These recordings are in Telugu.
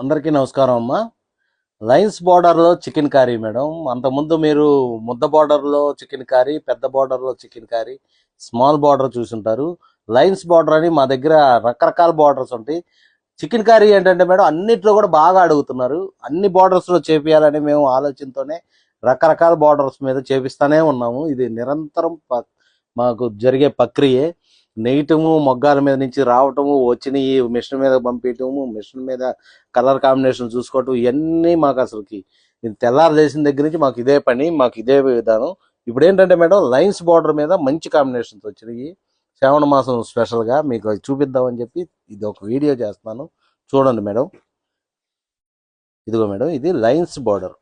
అందరికీ నమస్కారం అమ్మా. లైన్స్ బార్డర్లో చికెన్ కర్రీ మేడం. అంతకుముందు మీరు ముద్ద బార్డర్లో చికెన్ కర్రీ, పెద్ద బార్డర్లో చికెన్ కర్రీ, స్మాల్ బార్డర్ చూసుంటారు. లైన్స్ బార్డర్ అని మా దగ్గర రకరకాల బార్డర్స్ ఉంటాయి. చికెన్ కర్రీ ఏంటంటే మేడం అన్నిట్లో కూడా బాగా అడుగుతున్నారు. అన్ని బార్డర్స్లో చేపియాలని మేము ఆలోచనతోనే రకరకాల బార్డర్స్ మీద చేపిస్తానే ఉన్నాము. ఇది నిరంతరం మాకు జరిగే ప్రక్రియే. నెయ్యటము, మొగ్గాల మీద నుంచి రావటము, వచ్చినవి మిషన్ మీద పంపించటము, మిషన్ మీద కలర్ కాంబినేషన్ చూసుకోవటం, ఇవన్నీ మాకు అసలుకి తెల్లారు చేసిన దగ్గర నుంచి మాకు ఇదే పని, మాకు ఇదే విధానం. ఇప్పుడు ఏంటంటే మేడం లైన్స్ బార్డర్ మీద మంచి కాంబినేషన్స్ వచ్చినాయి. శ్రావణ మాసం స్పెషల్గా మీకు అది చూపిద్దామని చెప్పి ఇది ఒక వీడియో చేస్తున్నాను, చూడండి మేడం. ఇదిగో మేడం, ఇది లైన్స్ బార్డర్.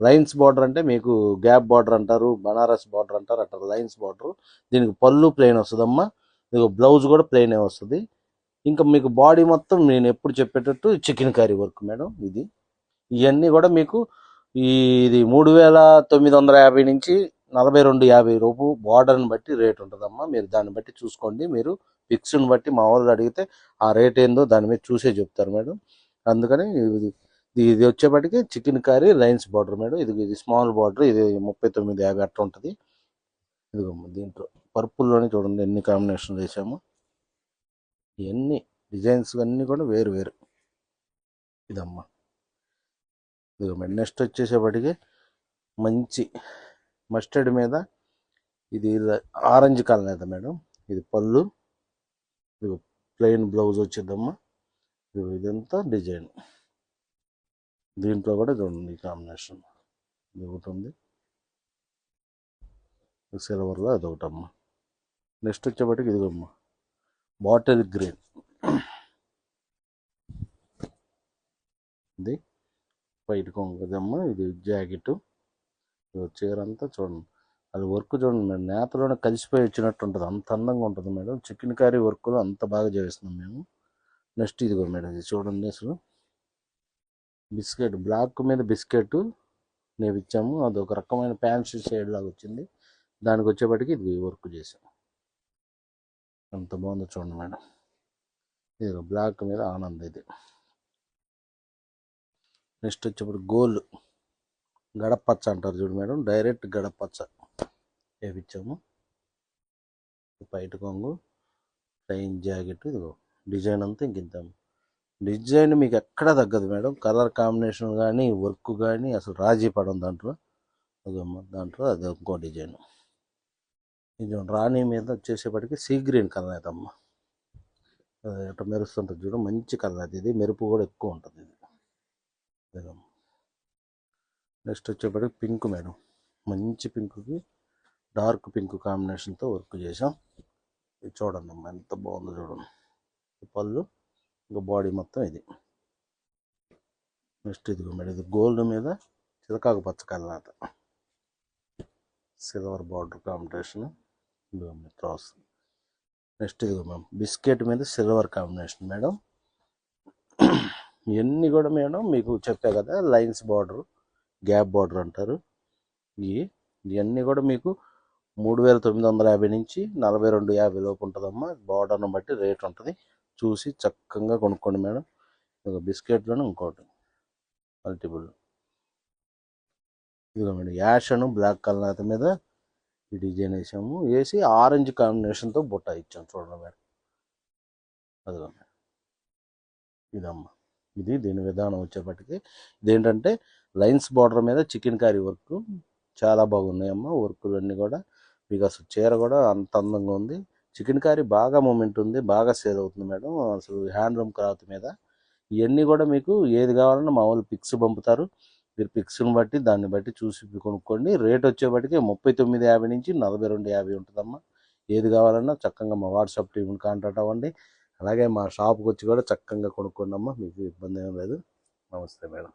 లైన్స్ బార్డర్ అంటే మీకు గ్యాప్ బార్డర్ అంటారు, బనారస్ బార్డర్ అంటారు, అట్లా లైన్స్ బార్డర్. దీనికి పళ్ళు ప్లెయిన్ వస్తుందమ్మా. ఇదిగో బ్లౌజ్ కూడా ప్లెయినే వస్తుంది. ఇంకా మీకు బాడీ మొత్తం నేను ఎప్పుడు చెప్పేటట్టు చికెన్ కర్రీ వర్క్ మేడం. ఇవన్నీ కూడా మీకు ఇది 3950 నుంచి 4250 రూపు బార్డర్ని బట్టి రేట్ ఉంటుందమ్మా. మీరు దాన్ని బట్టి చూసుకోండి. మీరు పిక్స్ని బట్టి మా వాళ్ళు అడిగితే ఆ రేట్ ఏందో దాని మీద చూసే చెప్తారు మేడం. అందుకని ఇది వచ్చేపటికి chicken curry lines border madam. ఇది స్మాల్ బార్డర్, ఇది 3950 అట్లా ఉంటుంది. ఇదిగో దీంట్లో పర్పుల్లోనే చూడండి ఎన్ని కాంబినేషన్ వేసాము. ఇవన్నీ డిజైన్స్ అన్నీ కూడా వేరు వేరు. ఇదమ్మా, ఇదిగో మేడం. నెక్స్ట్ వచ్చేసేపటికి మంచి మస్టర్డ్ మీద ఇది ఆరెంజ్ కలర్ అయితే మేడం. ఇది పళ్ళు, ఇది ప్లెయిన్ బ్లౌజ్ వచ్చిందమ్మా. ఇదంతా డిజైన్. దీంట్లో కూడా చూడండి ఈ కాంబినేషన్. ఇది ఒకటి ఉంది సిల్వర్లో, అది ఒకటమ్మా. నెక్స్ట్ వచ్చేపటికి ఇదిగమ్మా బాటిల్ గ్రీన్. ఇది వైట్ కొంగదమ్మా. ఇది జాకెట్. చీర అంతా చూడండి, అది వర్క్ చూడండి మేడం, నేతలోనే కలిసిపోయి వచ్చినట్టు ఉంటుంది, అంత అందంగా ఉంటుంది మేడం. చికెన్ కర్రీ వర్క్లో అంత బాగా చేస్తున్నాం మేము. నెక్స్ట్ ఇదిగో మేడం, ఇది చూడండి. అసలు బిస్కెట్, బ్లాక్ మీద బిస్కెట్ నేవిచ్చాము. అది ఒక రకమైన ప్యాంట్ షేడ్ లాగా వచ్చింది. దానికి వచ్చేపటికి ఇది వర్క్ చేసాం. అంత బాగుందో చూడండి మేడం. ఇది బ్లాక్ మీద ఆనంద్. ఇది నెక్స్ట్ వచ్చేప్పుడు గోల్డ్ గడపచ్చ అంటారు చూడు మేడం, డైరెక్ట్ గడపచ్చ వేపించాము. పైట కొంగు, ప్లెయిన్ జాకెట్. ఇదిగో డిజైన్ అంతా ఇంకింత డిజైన్ మీకు ఎక్కడా తగ్గదు మేడం. కలర్ కాంబినేషన్ కానీ వర్క్ కానీ అసలు రాజీ పడం దాంట్లో. అదమ్మా దాంట్లో అది ఇంకో డిజైన్. ఇది రాణి మీద వచ్చేసేపటికి సీ గ్రీన్ కలర్ అవుతమ్మా. అట్లా మెరుస్తుంటుంది చూడు, మంచి కలర్ అది. ఇది మెరుపు కూడా ఎక్కువ ఉంటుంది. ఇది నెక్స్ట్ వచ్చేప్పటికి పింక్ మేడం. మంచి పింక్కి డార్క్ పింక్ కాంబినేషన్తో వర్క్ చేసాం. ఇది చూడండి అమ్మా ఎంత బాగుందో చూడండి. పళ్ళు ఇంకా బాడీ మొత్తం ఇది. నెక్స్ట్ ఇదిగో మేడం, ఇది గోల్డ్ మీద చిలకాకు పచ్చ కలర్, సిల్వర్ బార్డర్ కాంబినేషన్. ఇదిగో క్రాస్. నెక్స్ట్ ఇదిగో మ్యామ్ బిస్కెట్ మీద సిల్వర్ కాంబినేషన్ మేడం. ఇవన్నీ కూడా మీకు చెప్పా కదా, లైన్స్ బార్డర్, గ్యాప్ బార్డర్ అంటారు. ఇవన్నీ కూడా మీకు 3950 నుంచి 4250 లోపు ఉంటుందమ్మా. బార్డర్ను బట్టి రేట్ ఉంటుంది, చూసి చక్కగా కొనుక్కోండి మేడం. ఒక బిస్కెట్లోనే ఇంకోటి మల్టిపుల్. ఇదిగో మేడం యాష్ అను బ్లాక్ కలర్ మీద ఈ డిజైన్ వేసాము. వేసి ఆరెంజ్ కాంబినేషన్తో బుట్ట ఇచ్చాము చూడండి మేడం. అదిగో మేడం, ఇదమ్మా. ఇది దీని విధానం వచ్చేప్పటికి ఇదేంటంటే లైన్స్ బార్డర్ మీద చికెన్ కర్రీ వర్క్ చాలా బాగున్నాయమ్మా. వర్కులు అన్నీ కూడా మీకు అసలు చీర కూడా అంత అందంగా ఉంది. చికెన్ కర్రీ బాగా మూమెంట్ ఉంది, బాగా సేల్ అవుతుంది మేడం. అసలు హ్యాండ్లూమ్ క్లాత్ మీద ఇవన్నీ కూడా మీకు ఏది కావాలన్నా మా వాళ్ళు పిక్స్ పంపుతారు. మీరు పిక్స్ని బట్టి దాన్ని బట్టి చూసి కొనుక్కోండి. రేట్ వచ్చేప్పటికి 3950 నుంచి 4250 ఉంటుందమ్మా. ఏది కావాలన్నా చక్కగా మా వాట్సాప్ టీంని కాంటాక్ట్ అవ్వండి. అలాగే మా షాప్కి వచ్చి కూడా చక్కగా కొనుక్కోండి అమ్మా, మీకు ఇబ్బంది ఏం లేదు. నమస్తే మేడం.